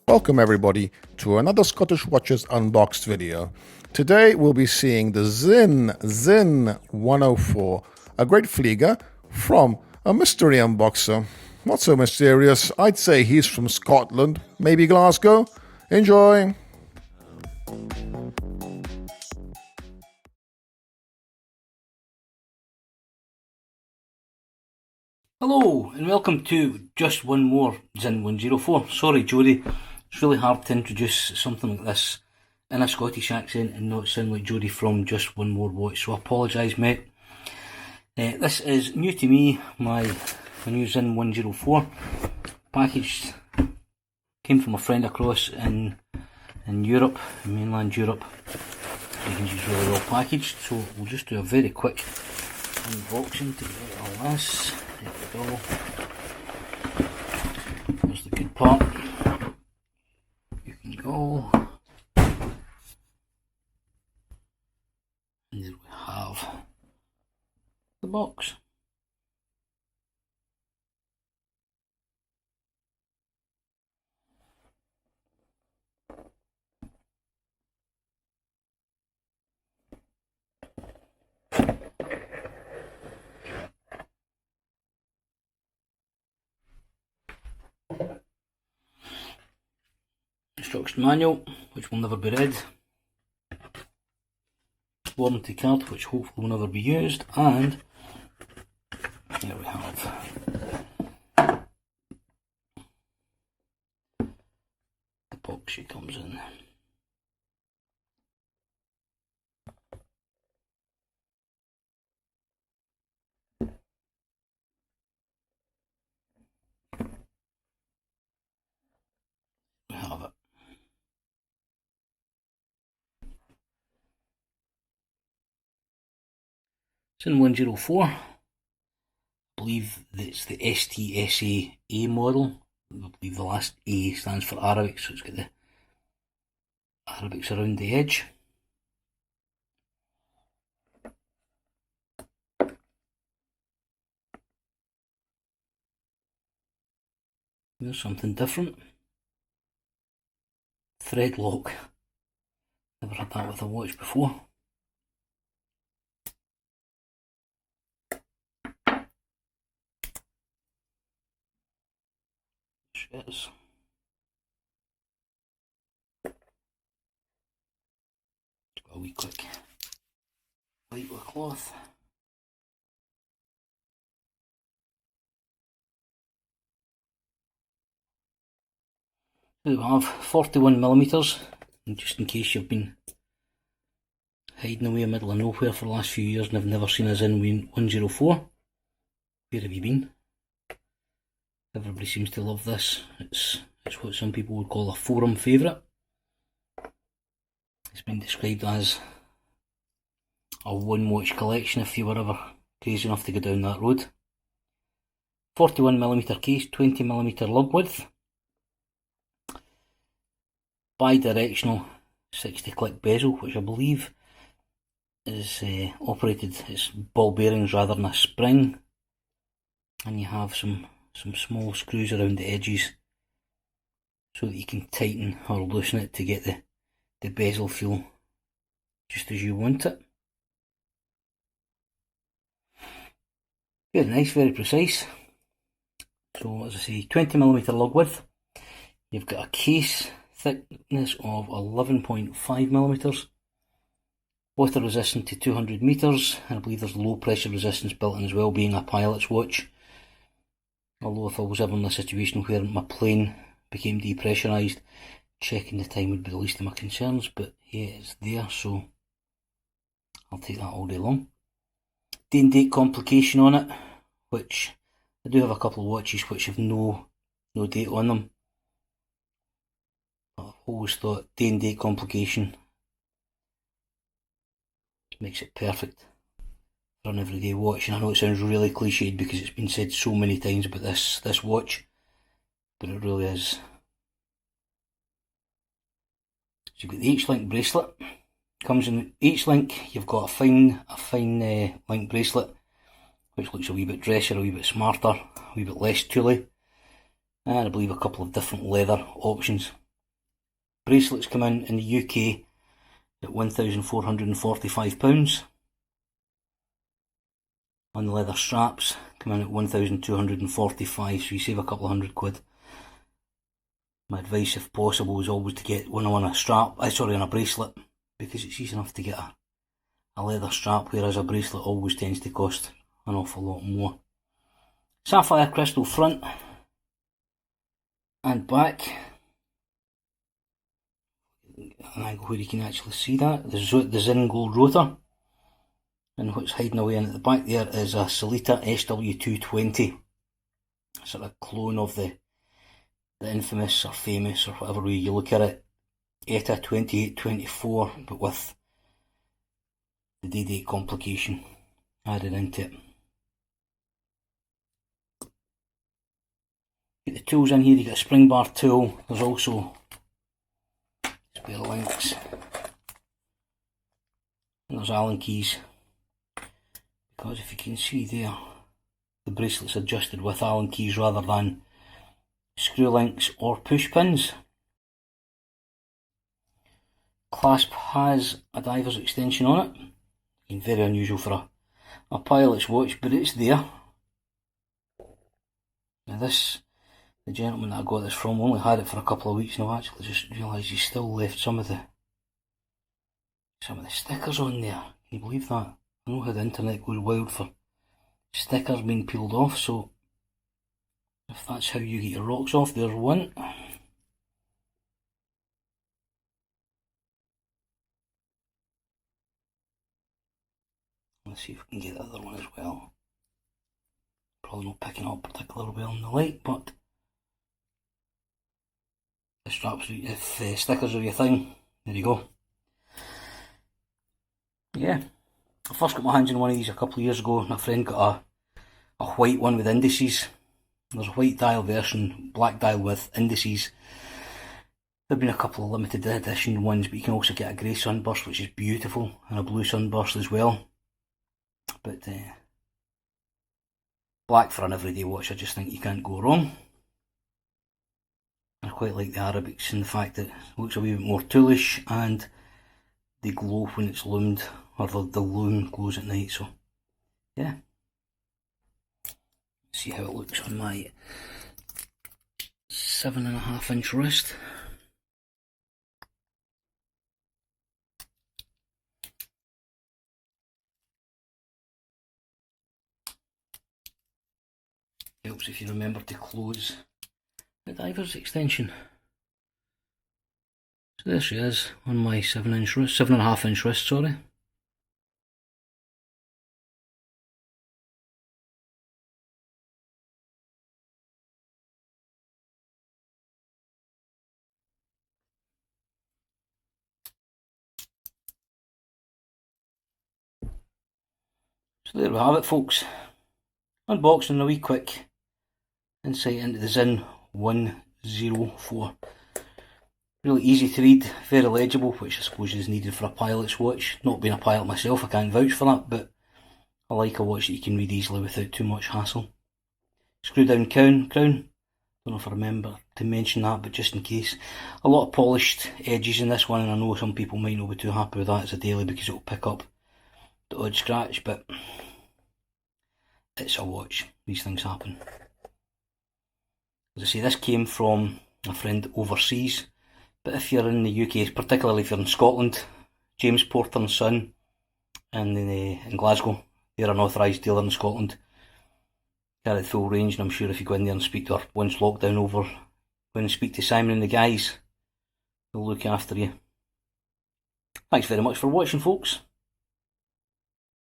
Welcome everybody to another Scottish Watches Unboxed video. Today we'll be seeing the Sinn 104, a great Flieger from a mystery unboxer. Not so mysterious, I'd say he's from Scotland, maybe Glasgow. Enjoy! Hello and welcome to just one more Sinn 104. Sorry Jodie, it's really hard to introduce something like this in a Scottish accent and not sound like Jodie from Just One More Watch, so I apologise mate. This is new to me, my new Sinn 104. Packaged, came from a friend across in Europe, in mainland Europe. It's really well packaged, so we'll just do a very quick unboxing to get all this. There we go. There's the good part. You can go. And there we have the box. Instruction manual, which will never be read. Warranty card, which hopefully will never be used, and there we have the box she comes in. We have it. Sinn 104, I believe it's the STSA model. I believe the last A stands for Arabic, so it's got the Arabics around the edge. There's something different. Thread lock. Never had that with a watch before. Is got a wee quick light with cloth. So we have 41mm, and just in case you've been hiding away in the middle of nowhere for the last few years and have never seen a Sinn 104, where have you been? Everybody seems to love this. It's what some people would call a forum favourite. It's been described as a one watch collection if you were ever crazy enough to go down that road. 41mm case, 20mm lug width. Bi-directional 60 click bezel, which I believe is operated, it's ball bearings rather than a spring. And you have some small screws around the edges so that you can tighten or loosen it to get the bezel feel just as you want it. Very nice, very precise. So as I say, 20mm lug width. You've got a case thickness of 11.5mm. Water resistant to 200 metres, and I believe there's low pressure resistance built in as well, being a pilot's watch. Although if I was ever in a situation where my plane became depressurised, checking the time would be the least of my concerns, but yeah, it's there, so I'll take that all day long. Day and date complication on it, which I do have a couple of watches which have no date on them. But I've always thought day and date complication makes it perfect for an everyday watch, and I know it sounds really cliched because it's been said so many times about this watch, but it really is. So you've got the H-link bracelet. Comes in H-link. You've got a fine link bracelet, which looks a wee bit dressier, a wee bit smarter, a wee bit less tooly. and I believe a couple of different leather options. Bracelets come in the UK at £1,445. On the leather straps come in at £1,245, so you save a couple of £100. My advice, if possible, is always to get one on a strap, on a bracelet, because it's easy enough to get a leather strap, whereas a bracelet always tends to cost an awful lot more. Sapphire crystal front and back. An angle where you can actually see that. The Sinn gold rotor. And what's hiding away in at the back there is a Sellita SW220. Sort of clone of the infamous or famous, or whatever way you look at it, ETA 2824, but with the D-date complication added into it. Get the tools in here. You get a spring bar tool. There's also spare links. And there's Allen keys. Because if you can see there, the bracelet's adjusted with Allen keys rather than screw links or push pins. Clasp has a diver's extension on it. Again, very unusual for a pilot's watch, but it's there. Now the gentleman that I got this from only had it for a couple of weeks, and I've actually just realised he's still left some of the stickers on there. Can you believe that? I know how the internet goes wild for stickers being peeled off, so if that's how you get your rocks off, there's one. Let's see if we can get the other one as well. Probably not picking up particularly well in the light, but the straps, if stickers are your thing, there you go. Yeah, I first got my hands on one of these a couple of years ago, and a friend got a white one with indices. There's a white dial version, black dial with indices. There have been a couple of limited edition ones, but you can also get a grey sunburst, which is beautiful, and a blue sunburst as well. But black for an everyday watch, I just think you can't go wrong. I quite like the Arabics and the fact that it looks a wee bit more toolish, and they glow when it's loomed, or the loom glows at night, so yeah. See how it looks on my 7.5 inch wrist. Helps if you remember to close the diver's extension. So there she is on my 7.5 inch wrist, sorry. So there we have it, folks. Unboxing a wee quick insight into the Sinn 104. Really easy to read, very legible, which I suppose is needed for a pilot's watch. Not being a pilot myself, I can't vouch for that, but I like a watch that you can read easily without too much hassle. Screw down crown. Don't know if I remember to mention that, but just in case. A lot of polished edges in this one, and I know some people might not be too happy with that as a daily because it will pick up the odd scratch, but it's a watch. These things happen. As I say, this came from a friend overseas, but if you're in the UK, particularly if you're in Scotland, James Porter and Son in Glasgow, they're an authorised dealer in Scotland. Carry the full range, and I'm sure if you go in there and speak to her once lockdown over, go in and speak to Simon and the guys, they'll look after you. Thanks very much for watching, folks.